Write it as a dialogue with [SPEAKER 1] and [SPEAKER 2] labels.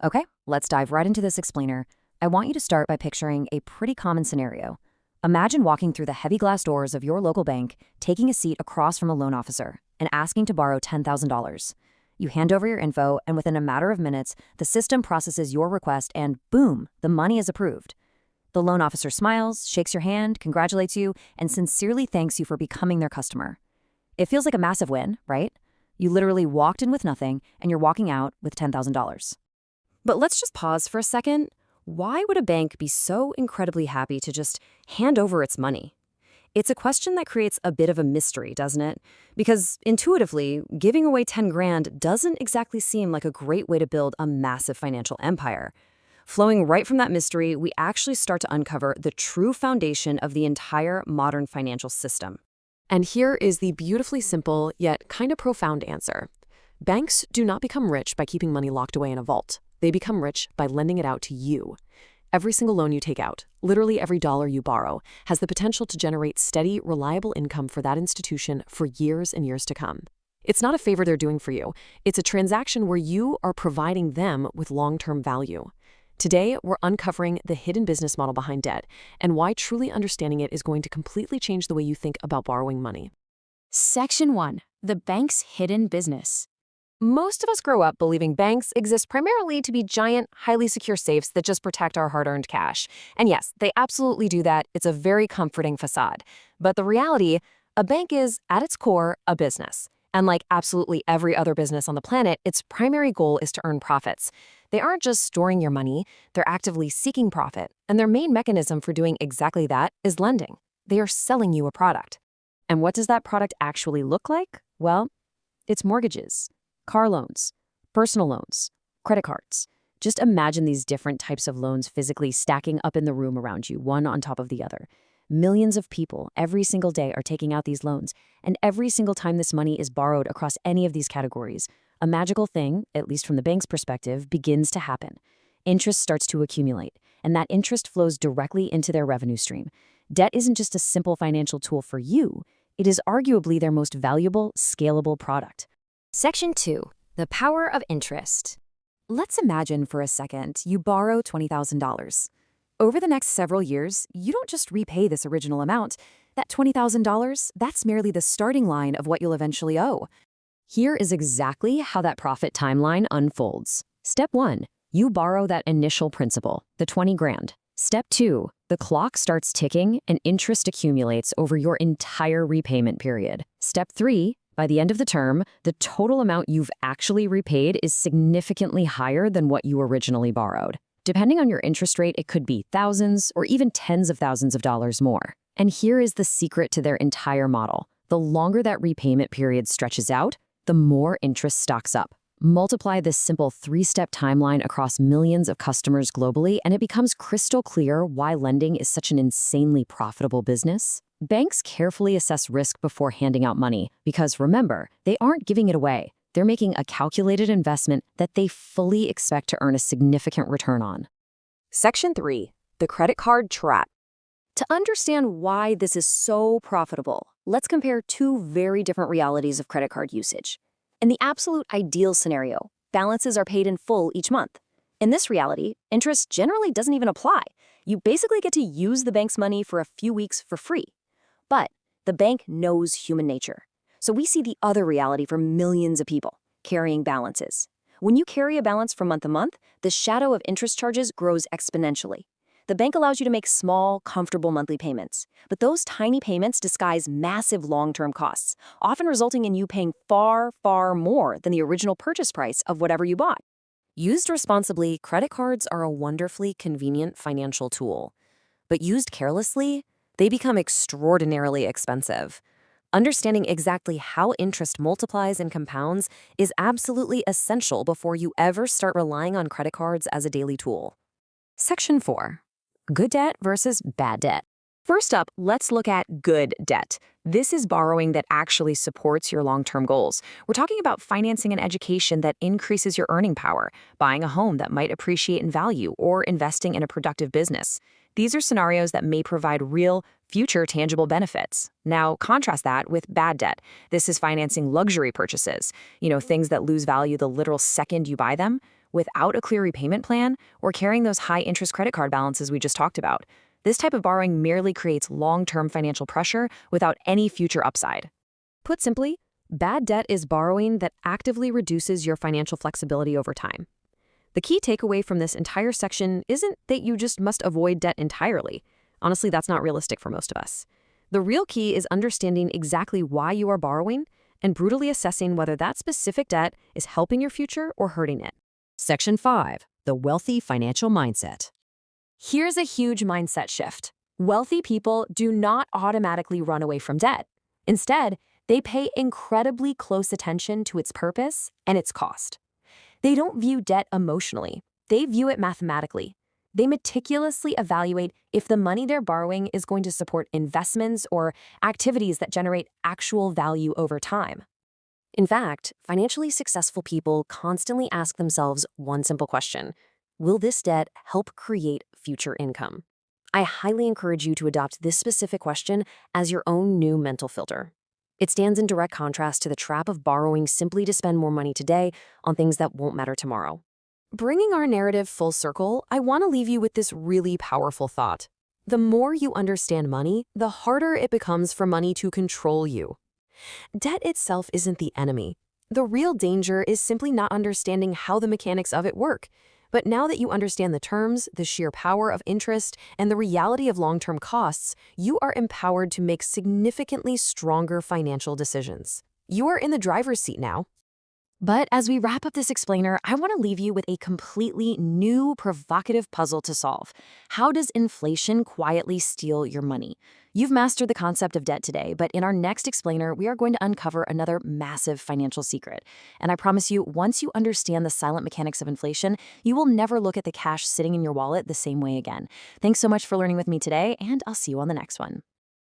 [SPEAKER 1] Okay, let's dive right into this explainer. I want you to start by picturing a pretty common scenario. Imagine walking through the heavy glass doors of your local bank, taking a seat across from a loan officer, and asking to borrow $10,000. You hand over your info, and within a matter of minutes, the system processes your request, and boom, the money is approved. The loan officer smiles, shakes your hand, congratulates you, and sincerely thanks you for becoming their customer. It feels like a massive win, right? You literally walked in with nothing, and you're walking out with $10,000. But let's just pause for a second. Why would a bank be so incredibly happy to just hand over its money? It's a question that creates a bit of a mystery, doesn't it? Because intuitively, giving away 10 grand doesn't exactly seem like a great way to build a massive financial empire. Flowing right from that mystery, we actually start to uncover the true foundation of the entire modern financial system.
[SPEAKER 2] And here is the beautifully simple yet kind of profound answer. Banks do not become rich by keeping money locked away in a vault. They become rich by lending it out to you. Every single loan you take out, literally every dollar you borrow, has the potential to generate steady, reliable income for that institution for years and years to come. It's not a favor they're doing for you. It's a transaction where you are providing them with long-term value. Today, we're uncovering the hidden business model behind debt and why truly understanding it is going to completely change the way you think about borrowing money.
[SPEAKER 1] Section 1. The bank's hidden business. Most of us grow up believing banks exist primarily to be giant, highly secure safes that just protect our hard-earned cash. And yes, they absolutely do that. It's a very comforting facade. But the reality, a bank is, at its core, a business. And like absolutely every other business on the planet, its primary goal is to earn profits. They aren't just storing your money, they're actively seeking profit. And their main mechanism for doing exactly that is lending. They are selling you a product. And what does that product actually look like? Well, it's mortgages, car loans, personal loans, credit cards. Just imagine these different types of loans physically stacking up in the room around you, one on top of the other. Millions of people every single day are taking out these loans, and every single time this money is borrowed across any of these categories, a magical thing, at least from the bank's perspective, begins to happen. Interest starts to accumulate, and that interest flows directly into their revenue stream. Debt isn't just a simple financial tool for you, it is arguably their most valuable, scalable product. Section 2. The power of interest. Let's imagine for a second you borrow $20,000. Over the next several years, you don't just repay this original amount. That $20,000, that's merely the starting line of what you'll eventually owe. Here is exactly how that profit timeline unfolds. Step 1. You borrow that initial principal, the 20 grand. Step 2. The clock starts ticking and interest accumulates over your entire repayment period. Step 3. By the end of the term, the total amount you've actually repaid is significantly higher than what you originally borrowed. Depending on your interest rate, it could be thousands or even tens of thousands of dollars more. And here is the secret to their entire model. The longer that repayment period stretches out, the more interest stocks up. Multiply this simple 3-step timeline across millions of customers globally, and it becomes crystal clear why lending is such an insanely profitable business. Banks carefully assess risk before handing out money because, remember, they aren't giving it away. They're making a calculated investment that they fully expect to earn a significant return on. Section 3. The credit card trap. To understand why this is so profitable, let's compare two very different realities of credit card usage. In the absolute ideal scenario, balances are paid in full each month. In this reality, interest generally doesn't even apply. You basically get to use the bank's money for a few weeks for free. But the bank knows human nature. So we see the other reality for millions of people, carrying balances. When you carry a balance from month to month, the shadow of interest charges grows exponentially. The bank allows you to make small, comfortable monthly payments, but those tiny payments disguise massive long-term costs, often resulting in you paying far, far more than the original purchase price of whatever you bought. Used responsibly, credit cards are a wonderfully convenient financial tool. But used carelessly, they become extraordinarily expensive. Understanding exactly how interest multiplies and compounds is absolutely essential before you ever start relying on credit cards as a daily tool. Section 4. Good debt versus bad debt. First up, let's look at good debt. This is borrowing that actually supports your long-term goals. We're talking about financing an education that increases your earning power, buying a home that might appreciate in value, or investing in a productive business. These are scenarios that may provide real, future tangible benefits. Now, contrast that with bad debt. This is financing luxury purchases, things that lose value the literal second you buy them. without a clear repayment plan or carrying those high-interest credit card balances we just talked about. This type of borrowing merely creates long-term financial pressure without any future upside.
[SPEAKER 2] Put simply, bad debt is borrowing that actively reduces your financial flexibility over time. The key takeaway from this entire section isn't that you just must avoid debt entirely. Honestly, that's not realistic for most of us. The real key is understanding exactly why you are borrowing and brutally assessing whether that specific debt is helping your future or hurting it.
[SPEAKER 3] Section 5. The Wealthy Financial Mindset.
[SPEAKER 1] Here's a huge mindset shift. Wealthy people do not automatically run away from debt. Instead, they pay incredibly close attention to its purpose and its cost. They don't view debt emotionally. They view it mathematically. They meticulously evaluate if the money they're borrowing is going to support investments or activities that generate actual value over time. In fact, financially successful people constantly ask themselves one simple question: will this debt help create future income? I highly encourage you to adopt this specific question as your own new mental filter. It stands in direct contrast to the trap of borrowing simply to spend more money today on things that won't matter tomorrow.
[SPEAKER 2] Bringing our narrative full circle, I want to leave you with this really powerful thought. The more you understand money, the harder it becomes for money to control you. Debt itself isn't the enemy. The real danger is simply not understanding how the mechanics of it work. But now that you understand the terms, the sheer power of interest, and the reality of long-term costs, you are empowered to make significantly stronger financial decisions. You are in the driver's seat now.
[SPEAKER 1] But as we wrap up this explainer, I want to leave you with a completely new, provocative puzzle to solve. How does inflation quietly steal your money? You've mastered the concept of debt today, but in our next explainer, we are going to uncover another massive financial secret. And I promise you, once you understand the silent mechanics of inflation, you will never look at the cash sitting in your wallet the same way again. Thanks so much for learning with me today, and I'll see you on the next one.